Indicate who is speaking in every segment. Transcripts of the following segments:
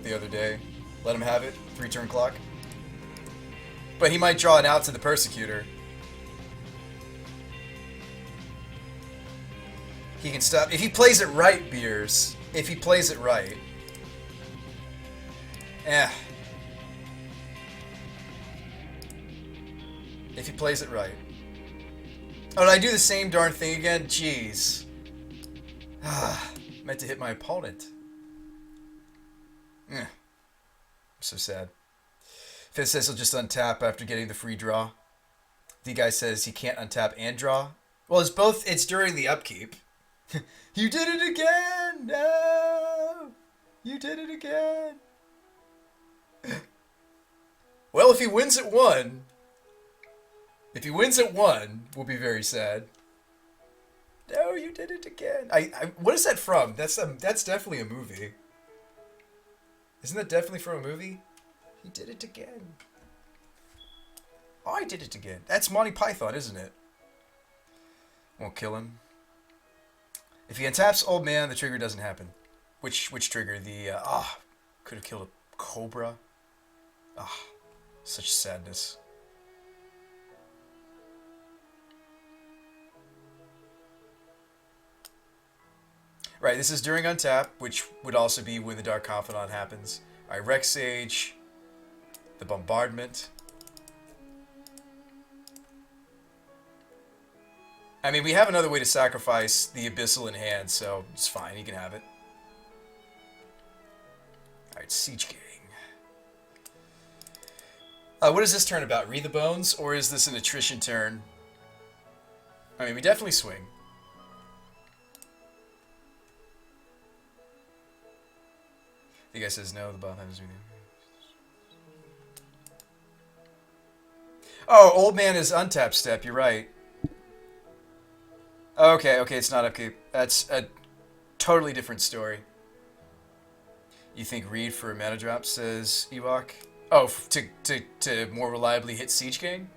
Speaker 1: built the other day. Let him have it. 3-turn clock. But he might draw it out to the Persecutor. He can stop. If he plays it right, Beers. If he plays it right. If he plays it right. Oh, did I do the same darn thing again? Jeez. Meant to hit my opponent. I'm so sad. Fizz says he'll just untap after getting the free draw. D-Guy says he can't untap and draw. Well, it's both. It's during the upkeep. You did it again! No! You did it again! Well, if he wins at 1... If he wins at 1, we'll be very sad. No, you did it again. What is that from? That's definitely a movie. Isn't that definitely from a movie? He did it again. Oh, I did it again. That's Monty Python, isn't it? Won't kill him. If he untaps Old Man, the trigger doesn't happen. Which trigger? The, could have killed a cobra. Such sadness. Right, this is during untap, which would also be when the Dark Confidant happens. Alright, Rex Sage. The Bombardment. I mean, we have another way to sacrifice the Abyssal in hand, so it's fine, he can have it. Alright, Siege Gang. What is this turn about? Read the Bones, or is this an attrition turn? I mean, we definitely swing. The guy says no, the bot has... Oh, Old Man is untap step, you're right. Okay, it's not upkeep. That's a totally different story. You think Reed for a mana drop, says Ewok? Oh, to more reliably hit Siege Gang?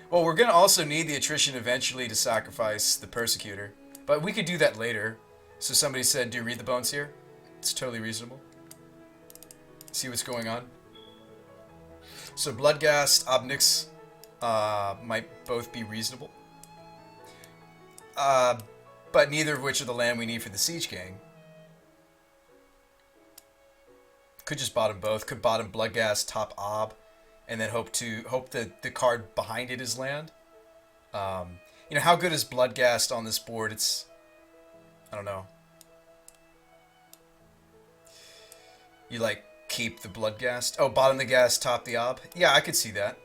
Speaker 1: Well, we're going to also need the attrition eventually to sacrifice the Persecutor. But we could do that later. So somebody said, do you read the bones here? It's totally reasonable. See what's going on. So Bloodghast, Obnix might both be reasonable. But neither of which are the land we need for the Siege Gang. Could just bottom both. Could bottom Bloodghast, top Ob, and then hope that the card behind it is land. You know, how good is Bloodghast on this board? It's... I don't know. You, like, keep the Bloodghast. Oh, bottom the gas, top the Ob. Yeah, I could see that.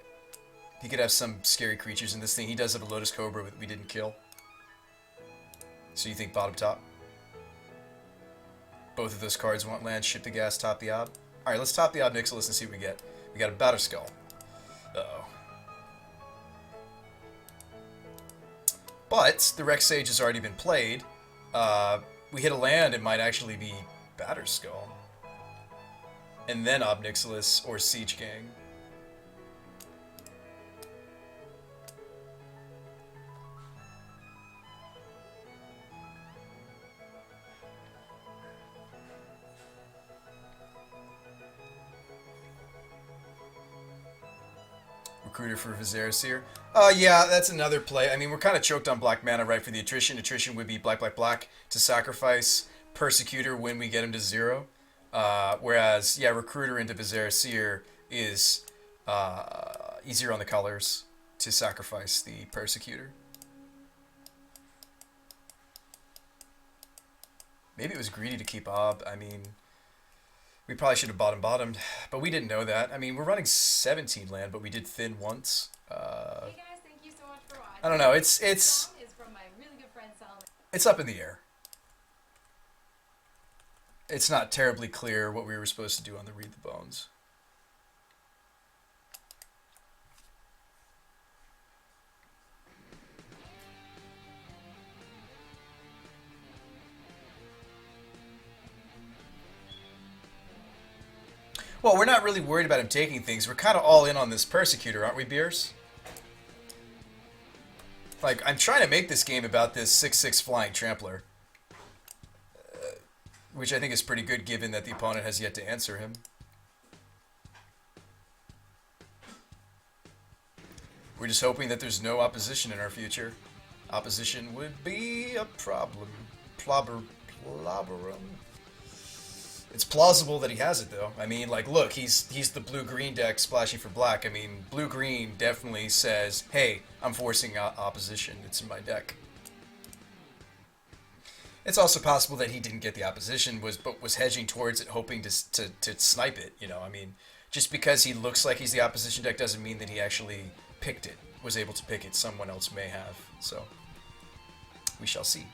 Speaker 1: He could have some scary creatures in this thing. He does have a Lotus Cobra that we didn't kill. So you think bottom top? Both of those cards want land. Ship the gas, top the Ob. Alright, let's top the Ob Nixilis and see what we get. We got a Batterskull. Uh-oh. But the Rex Sage has already been played. We hit a land, it might actually be Batterskull. And then Ob Nixilis or Siege Gang. Recruiter for Viserys here. Yeah, that's another play. I mean, we're kind of choked on black mana, right, for the attrition. Attrition would be black, black, black to sacrifice Persecutor when we get him to 0. Whereas, yeah, Recruiter into Viserys is easier on the colors to sacrifice the Persecutor. Maybe it was greedy to keep Ob. I mean, we probably should have bottomed, but we didn't know that. I mean, we're running 17 land, but we did thin once.
Speaker 2: Hey guys, thank you so much for watching.
Speaker 1: I don't know. It's
Speaker 2: Song is from my really good friend Solomon.
Speaker 1: It's up in the air. It's not terribly clear what we were supposed to do on the Read the Bones. Well, we're not really worried about him taking things. We're kind of all in on this Persecutor, aren't we, Beers? Like, I'm trying to make this game about this 6/6 Flying Trampler. which I think is pretty good given that the opponent has yet to answer him. We're just hoping that there's no opposition in our future. Opposition would be a problem. Plobberum. It's plausible that he has it, though. I mean, like, look, he's the blue-green deck splashing for black. I mean, blue-green definitely says, hey, I'm forcing opposition. It's in my deck. It's also possible that he didn't get the opposition, but was hedging towards it, hoping to snipe it. You know, I mean, just because he looks like he's the opposition deck doesn't mean that he actually picked it, was able to pick it. Someone else may have. So, we shall see.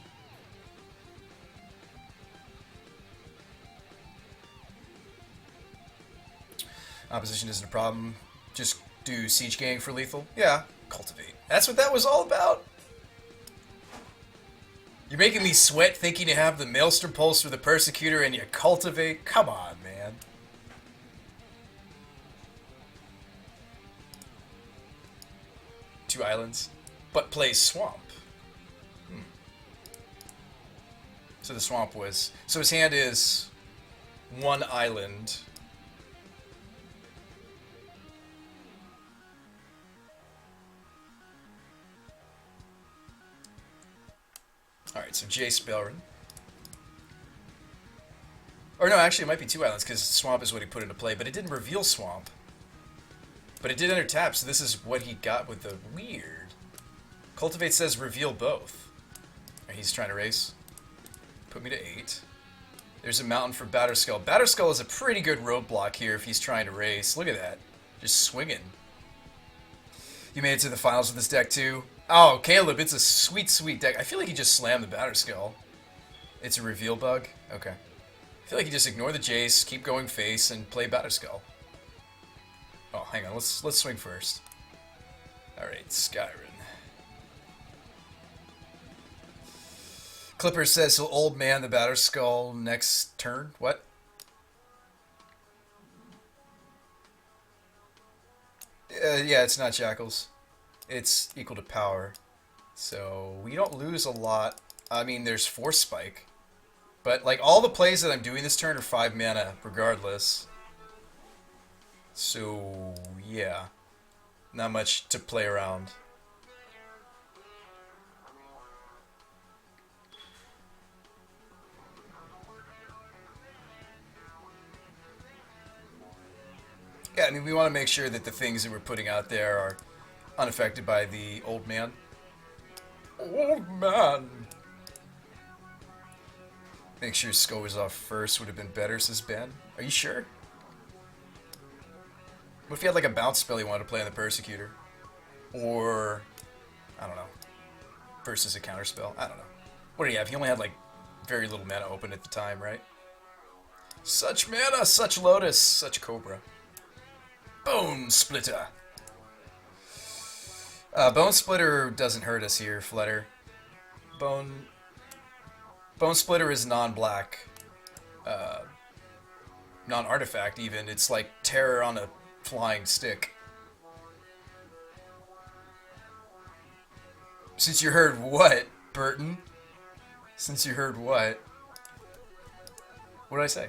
Speaker 1: Opposition isn't a problem. Just do Siege Gang for lethal. Yeah, cultivate. That's what that was all about. You're making me sweat thinking you have the Maelstrom Pulse or the Persecutor and you cultivate? Come on, man. Two islands. But plays Swamp. So the Swamp was... So his hand is one island. Alright, so Jace Belrin. Or no, actually it might be two islands, because Swamp is what he put into play, but it didn't reveal Swamp. But it did enter tap, so this is what he got with the weird. Cultivate says reveal both. He's trying to race. Put me to 8. There's a mountain for Batterskull. Batterskull is a pretty good roadblock here if he's trying to race. Look at that. Just swinging. You made it to the finals with this deck too. Oh, Caleb, it's a sweet, sweet deck. I feel like he just slammed the Batterskull. It's a reveal bug? Okay. I feel like you just ignore the Jace, keep going face, and play Batterskull. Oh, hang on. Let's swing first. Alright, Skyrim. Clipper says he'll old man the Batterskull next turn. What? Yeah, it's not Jackals. It's equal to power. So we don't lose a lot. I mean, there's Force Spike. But, like, all the plays that I'm doing this turn are 5 mana, regardless. So, yeah. Not much to play around. Yeah, I mean, we want to make sure that the things that we're putting out there are unaffected by the old man. Old man! Make sure Skull was off first would have been better, says Ben. Are you sure? What if he had like a bounce spell he wanted to play on the Persecutor? Or, I don't know, versus a counter spell? I don't know. What did he have? He only had like very little mana open at the time, right? Such mana, such Lotus, such Cobra. Bone Splitter. Bone Splitter doesn't hurt us here, Flutter. Bone Splitter is non-black. Non-artifact, even. It's like terror on a flying stick. Since you heard what, Burton? Since you heard what? What did I say?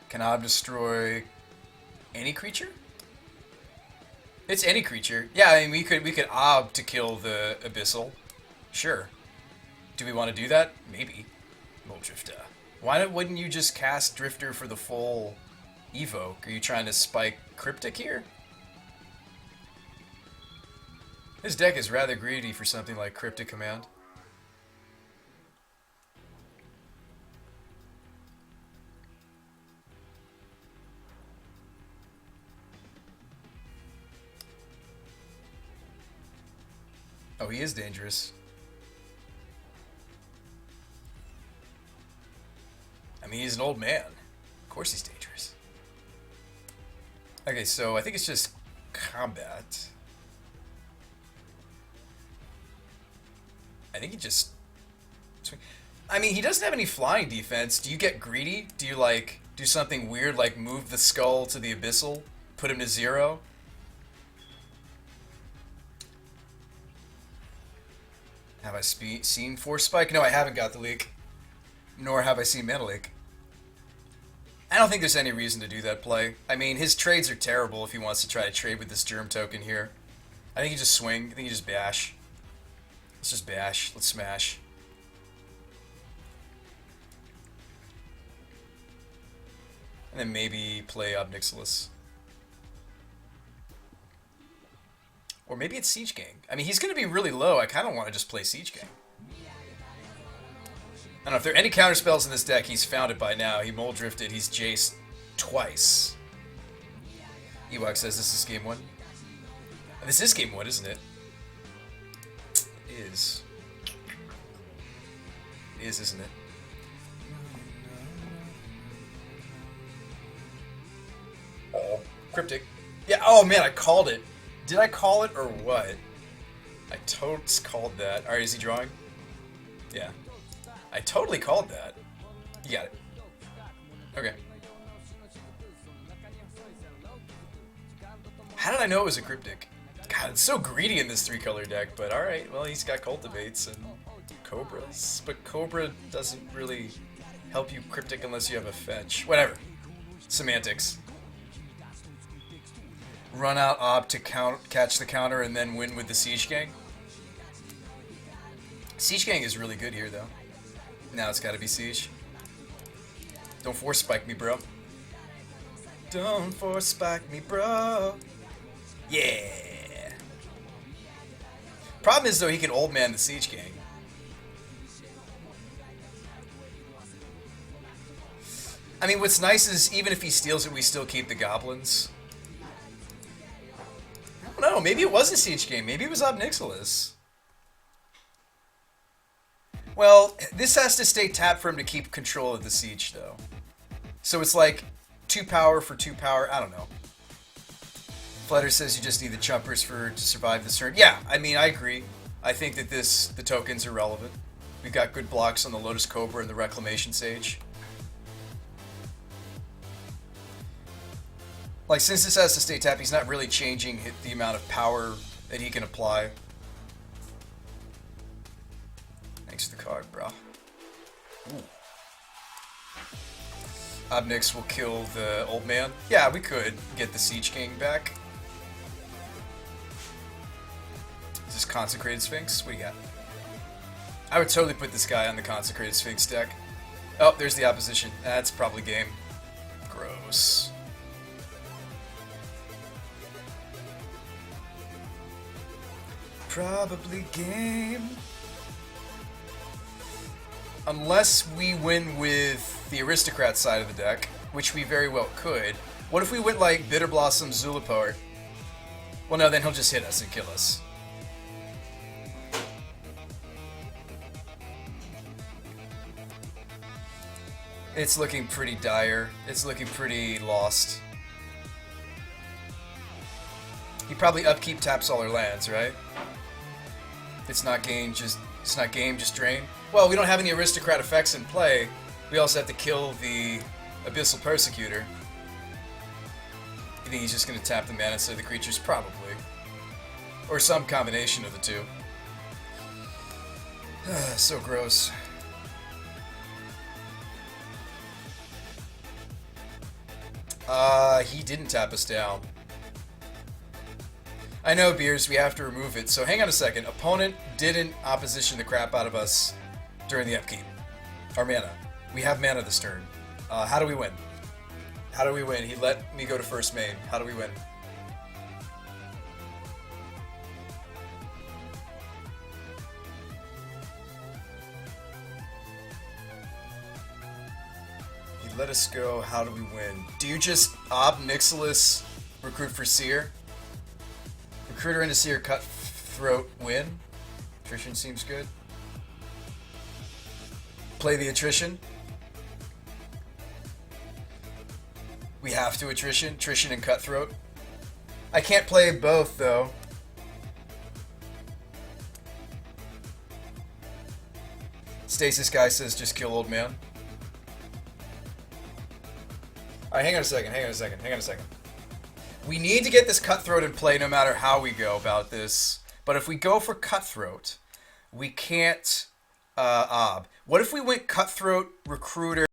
Speaker 1: Can Ob destroy any creature? It's any creature. Yeah, I mean we could Ob to kill the Abyssal. Sure. Do we want to do that? Maybe. Drifter. Why wouldn't you just cast Drifter for the full evoke? Are you trying to spike Cryptic here? This deck is rather greedy for something like Cryptic Command. Oh, he is dangerous. I mean, he's an old man. Of course he's dangerous. Okay, so I think it's just combat. I think he just... I mean, he doesn't have any flying defense. Do you get greedy? Do you, like, do something weird like move the skull to the Abyssal? Put him to 0? Have I seen Force Spike? No, I haven't got the leak. Nor have I seen Mana Leak. I don't think there's any reason to do that play. I mean, his trades are terrible if he wants to try to trade with this Germ token here. I think you just swing. I think you just bash. Let's just bash. Let's smash. And then maybe play Obnixilis. Or maybe it's Siege Gang. I mean, he's going to be really low. I kind of want to just play Siege Gang. I don't know if there are any counter spells in this deck. He's found it by now. He Mole Drifted. He's Jaced twice. Ewok says this is game one. This is game one, isn't it? It is. It is, isn't it? Oh, Cryptic. Yeah, oh man, I called it. Did I call it or what? I totes called that. Alright, is he drawing? Yeah. I totally called that. You got it. Okay. How did I know it was a Cryptic? God, it's so greedy in this 3-color deck, but alright. Well, he's got Cultivates and Cobras. But Cobra doesn't really help you Cryptic unless you have a fetch. Whatever. Semantics. Run out Ob to catch the counter and then win with the Siege Gang. Siege Gang is really good here, though. Now it's gotta be Siege. Don't Force Spike me, bro. Don't Force Spike me, bro. Yeah. Problem is, though, he can Old Man the Siege Gang. I mean, what's nice is, even if he steals it, we still keep the Goblins. I don't know, maybe it was a Siege Gang. Maybe it was Obnixilis. Well, this has to stay tapped for him to keep control of the Siege, though. So it's like 2 power for 2 power. I don't know. Flutter says you just need the Chumpers to survive this turn. Yeah, I mean, I agree. I think that the tokens are relevant. We've got good blocks on the Lotus Cobra and the Reclamation Sage. Like, since this has to stay tapped, he's not really changing the amount of power that he can apply. Thanks for the card, bro. Ooh. Obnix will kill the Old Man. Yeah, we could get the Siege King back. Is this Consecrated Sphinx? What do you got? I would totally put this guy on the Consecrated Sphinx deck. Oh, there's the opposition. That's probably game. Gross. Probably game. Unless we win with the Aristocrat side of the deck, which we very well could. What if we went like Bitter Blossom Zulaport? Well, no, then he'll just hit us and kill us. It's looking pretty dire. It's looking pretty lost. He probably upkeep taps all our lands, right? It's not game, just drain. Well, we don't have any Aristocrat effects in play. We also have to kill the Abyssal Persecutor. You think he's just going to tap the mana instead of the creatures? Probably. Or some combination of the two. So gross. He didn't tap us down. I know, Beers, we have to remove it. So hang on a second. Opponent didn't opposition the crap out of us during the upkeep. Our mana. We have mana this turn. How do we win? How do we win? He let me go to first main. How do we win? He let us go. How do we win? Do you just Obnixilis recruit for Seer? Recruiter into Seer, Cutthroat, win. Attrition seems good. Play the Attrition. We have to Attrition and Cutthroat. I can't play both, though. Stasis guy says just kill Old Man. Alright, hang on a second. We need to get this Cutthroat in play no matter how we go about this. But if we go for Cutthroat, We can't. What if we went cutthroat recruiter?